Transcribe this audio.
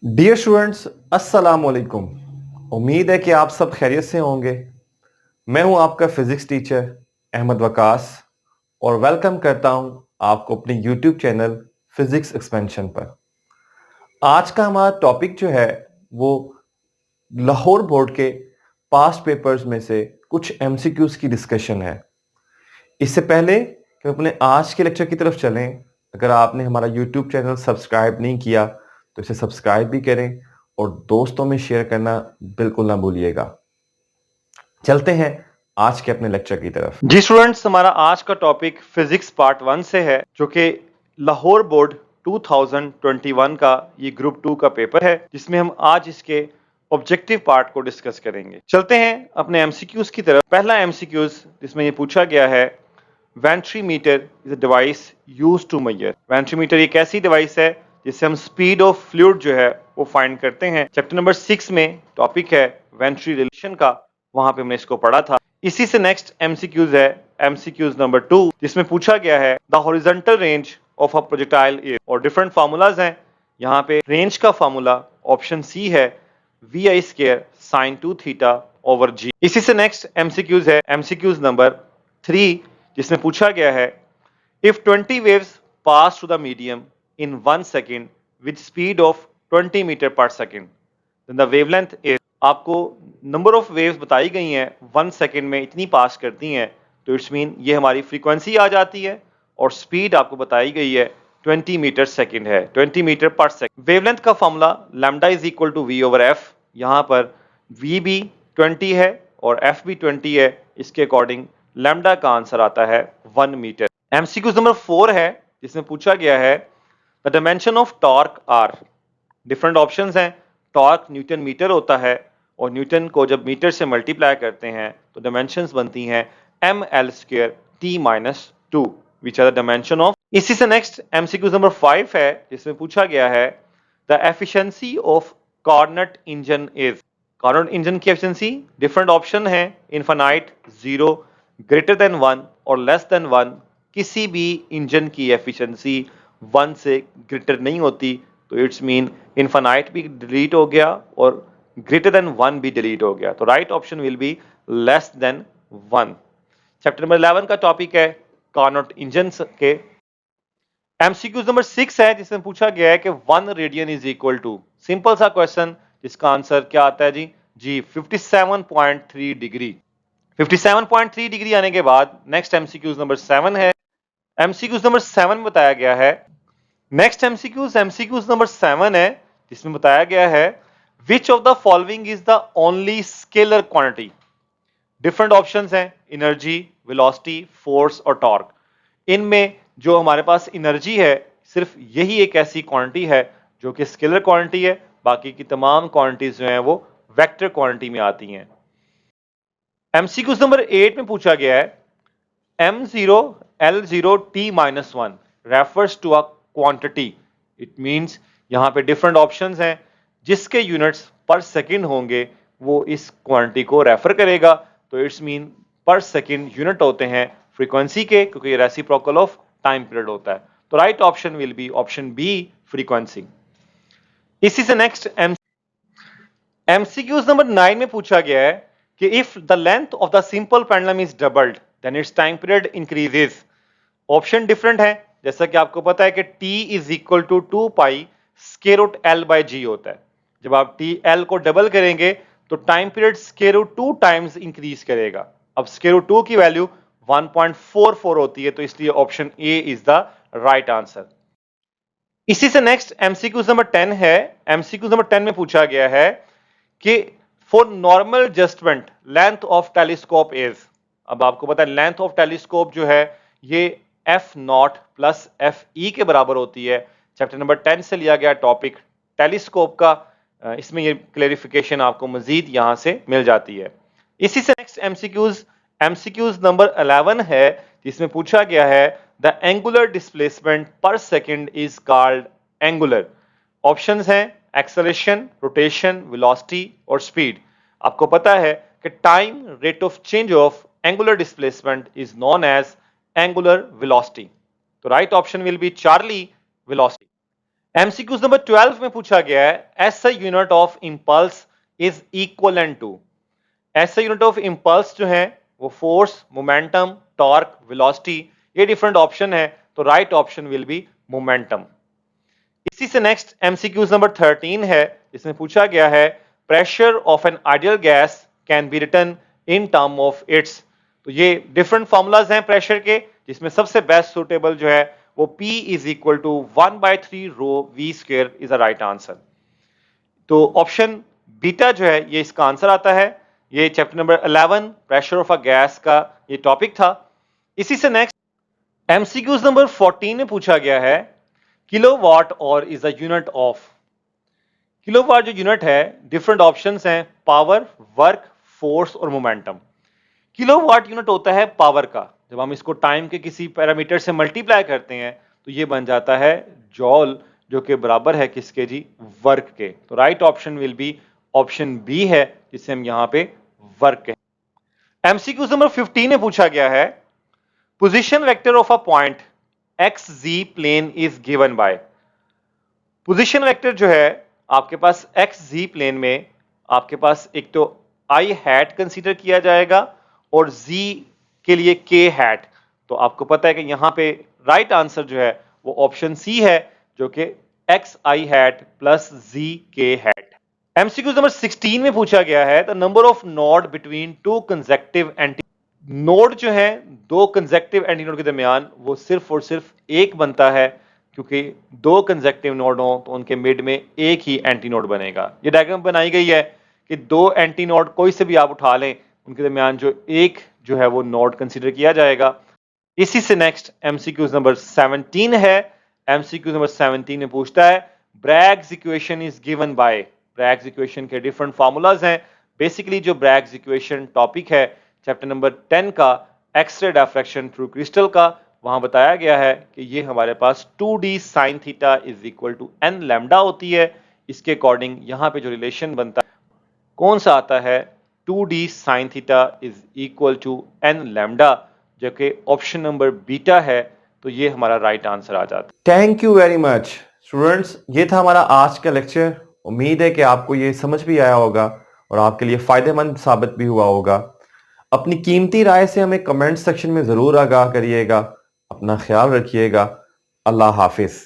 Dear students, अस्सलाम वालेकुम। उम्मीद है कि आप सब खैरियत से होंगे। मैं हूं आपका फिजिक्स टीचर अहमद वकास और वेलकम करता हूं आपको अपने यूट्यूब चैनल फिजिक्स एक्सपेंशन पर। आज का हमारा टॉपिक जो है वो लाहौर बोर्ड के पास्ट पेपर्स में से कुछ एमसीक्यूज की डिस्कशन है। इससे पहले कि अपने आज के लेक्चर की तरफ चलें, अगर आपने हमारा यूट्यूब चैनल सब्सक्राइब नहीं किया तो इसे सब्सक्राइब भी करें और दोस्तों में शेयर करना बिल्कुल ना भूलिएगा। चलते हैं आज के अपने लेक्चर की तरफ। जी स्टूडेंट्स, हमारा आज का टॉपिक फिजिक्स पार्ट 1 से है, जो कि लाहौर बोर्ड 2021 का ये ग्रुप 2 का पेपर है, जिसमें हम आज इसके ऑब्जेक्टिव पार्ट को डिस्कस करेंगे। चलते हैं अपने एमसीक्यूज की तरफ। पहला एमसीक्यूज जिसमें ये पूछा गया है, venturimeter is a device used to measure. Venturimeter एक ऐसी डिवाइस है जिससे हम स्पीड ऑफ फ्लूइड जो है वो फाइंड करते हैं। चैप्टर नंबर 6 में टॉपिक है वेंट्री रिलेशन का, वहां पे हमने इसको पढ़ा था। इसी से नेक्स्ट एमसीक्यूज है एमसीक्यूज नंबर 2, जिसमें पूछा गया है the horizontal range of a projectile is, और डिफरेंट फार्मूलाज हैं। यहाँ पे रेंज का फार्मूला ऑप्शन सी है vi square sin 2 theta over g। इसी से नेक्स्ट एमसीक्यूज है एमसीक्यूज नंबर 3, जिसमें पूछा गया है if 20 waves pass through the medium in 1 second with speed of 20 metre per second, then the wavelength is, आपको number of waves बताई गई हैं 1 सेकेंड में इतनी पास करती हैं, तो इट्स मीन ये हमारी फ्रीक्वेंसी आ जाती है, और स्पीड आपको बताई गई है 20 मीटर सेकेंड है, 20 मीटर पर सेकेंड। वेवलेंथ का formula lambda is equal to v over f. यहाँ पर वी भी 20 है और एफ भी 20 है, इसके अकॉर्डिंग लैम्डा का आंसर आता है 1 मीटर। एमसीक्यू नंबर 4 है, जिसमें पूछा गया है the dimension of torque are. Different options हैं। टॉर्क न्यूटन मीटर होता है, और न्यूटन को जब मीटर से मल्टीप्लाई करते हैं तो डायमेंशंस बनती हैं M L square T minus 2, which are the dimension of. इसी से नेक्स्ट एमसीक्यू नंबर 5 है, जिसमें पूछा गया है the efficiency of Carnot engine is. Carnot engine की एफिशिएंसी डिफरेंट ऑप्शन है, इनफाइनाइट, 0, ग्रेटर देन 1 और लेस देन 1। किसी भी इंजन की एफिशिएंसी 1 से ग्रेटर नहीं होती, तो इट्स मीन इनफाइनाइट भी डिलीट हो गया और ग्रेटर देन 1 भी डिलीट हो गया, तो right option will be less than 1। Chapter number 11 का टॉपिक है कार्नोट इंजन के। एमसीक्यू नंबर 6 है, जिसमें पूछा गया है कि 1 radian is equal to, simple सा क्वेश्चन, जिसका आंसर क्या आता है जी 57.3 डिग्री। 57.3 डिग्री आने के बाद नेक्स्ट एमसीक्यू नंबर 7 है। एमसीक्यू नंबर 7 में बताया गया है, नेक्स्ट एमसीक्यू नंबर 7 है, जिसमें बताया गया है which of the following is the only scalar quantity. Different options हैं, एनर्जी, वेलोसिटी, फोर्स और टॉर्क। इनमें जो हमारे पास एनर्जी है, सिर्फ यही एक ऐसी क्वांटिटी है जो कि स्केलर क्वांटिटी है, बाकी की तमाम क्वांटिटीज जो हैं वो वेक्टर क्वांटिटी में आती हैं। एमसीक्यू नंबर 8 में पूछा गया है m0 l0 t-1 refers to a quantity. It means यहां पे डिफरेंट ऑप्शंस हैं, जिसके यूनिट्स पर सेकंड होंगे वो इस क्वांटिटी को रेफर करेगा, तो इट्स मीन पर सेकंड यूनिट होते हैं फ्रीक्वेंसी के, क्योंकि ये रेसिप्रोकल ऑफ टाइम पीरियड होता है, तो right option will be option B, frequency. इसी से नेक्स्ट एमसीक्यूज नंबर 9 में पूछा गया है कि if the length of the simple pendulum is doubled then its time period increases. Option different है, जैसा कि आपको पता है कि t is equal to 2 pi square root l by g होता है। जब आप t l को डबल करेंगे तो time period square root 2 times increase करेगा। अब स्क्वायर रूट 2 की वैल्यू 1.44 होती है, तो इसलिए option A is the right answer. इसी से नेक्स्ट एमसीक्यू नंबर 10 है। एमसीक्यू नंबर 10 में पूछा गया है कि for normal adjustment length of telescope is. अब आपको पता है लेंथ ऑफ टेलीस्कोप जो है ये f0 प्लस fe के बराबर होती है। चैप्टर नंबर 10 से लिया गया टॉपिक टेलीस्कोप का, इसमें ये क्लेरिफिकेशन आपको मजीद यहां से मिल जाती है। इसी से नेक्स्ट एमसीक्यूज नंबर 11 है, जिसमें पूछा गया है the angular displacement per second is called angular. Options हैं एक्सेलरेशन, रोटेशन, वेलोसिटी और स्पीड। आपको पता है कि time rate of change of angular displacement is known as angular velocity, तो right option will be Charlie, velocity. MCQs number 12 में पूछा गया है SI unit of impulse is equivalent to. SI unit of impulse जो है वो force, momentum, torque, velocity, ये different option है, तो right option will B momentum. इसी से नेक्स्ट एमसीक्यूज नंबर 13 है, इसमें पूछा गया है pressure of an ideal gas can be written in term of its. तो ये डिफरेंट फॉर्मूलाज हैं प्रेशर के, जिसमें सबसे बेस्ट सुटेबल जो है वो P is equal to 1/3 rho V square is a right answer. तो ऑप्शन बीटा जो है ये इसका आंसर आता है। ये chapter number 11 pressure of a gas का ये टॉपिक था। इसी से नेक्स्ट एमसीक्यूज नंबर 14 में पूछा गया है किलोवाट और is a unit of. Kilowatt जो यूनिट है, डिफरेंट ऑप्शंस हैं, पावर, वर्क, फोर्स और मोमेंटम। किलोवाट यूनिट होता है पावर का, जब हम इसको टाइम के किसी पैरामीटर से मल्टीप्लाई करते हैं तो ये बन जाता है जॉल, जो कि बराबर है किसके जी, वर्क के। तो right option will be option B है, जिसे हम यहां पे वर्क कहें। एमसीक्यू नंबर 15 में पूछा गया है position vector of a point X Z plane is given by. Position vector जो है आपके पास एक्स जी प्लेन में आपके पास एक तो आई हैट कंसीडर किया जाएगा और z के लिए k हैट। तो आपको पता है कि यहां पे राइट आंसर जो है वो ऑप्शन सी है, जो कि X I hat plus z k hat. MCQ number 16 में पूछा गया है the number of node between two consecutive anti. Node जो है दो कंसेक्टिव एंटी नोड के दरमियान वो सिर्फ और सिर्फ एक बनता है, क्योंकि दो कंसेक्टिव नोड हो तो उनके मिड में एक ही एंटी नोड बनेगा। ये डायग्राम बनाई गई है कि दो एंटी नोड कोई से भी आप उठा लें, उनके दरमियान जो एक जो है वो नोड कंसीडर किया जाएगा। इसी से नेक्स्ट एमसीक्यूज नंबर 17 है। एमसीक्यूज नंबर 17 में पूछता है Bragg's equation is given bye. Bragg's equation के डिफरेंट फार्मूलाज हैं। बेसिकली जो ब्रैग्स इक्वेशन टॉपिक है चैप्टर नंबर 10 का एक्स-रे डिफ्रैक्शन थ्रू क्रिस्टल का, वहां बताया गया है कि ये हमारे पास 2d sin theta is equal to n lambda होती है। इसके अकॉर्डिंग यहां पे जो रिलेशन बनता है कौन सा आता है, 2d sin theta is equal to n lambda, जो कि ऑप्शन नंबर बीटा है। तो ये हमारा राइट आंसर आ जाता है। Thank you very much students, ये था हमारा आज का लेक्चर। उम्मीद है कि आपको ये समझ भी आया होगा और आपके लिए फायदेमंद साबित भी हुआ होगा। अपनी कीमती राय से हमें कमेंट सेक्शन में जरूर आगाह करिएगा। अपना ख्याल रखिएगा। अल्लाह हाफिज।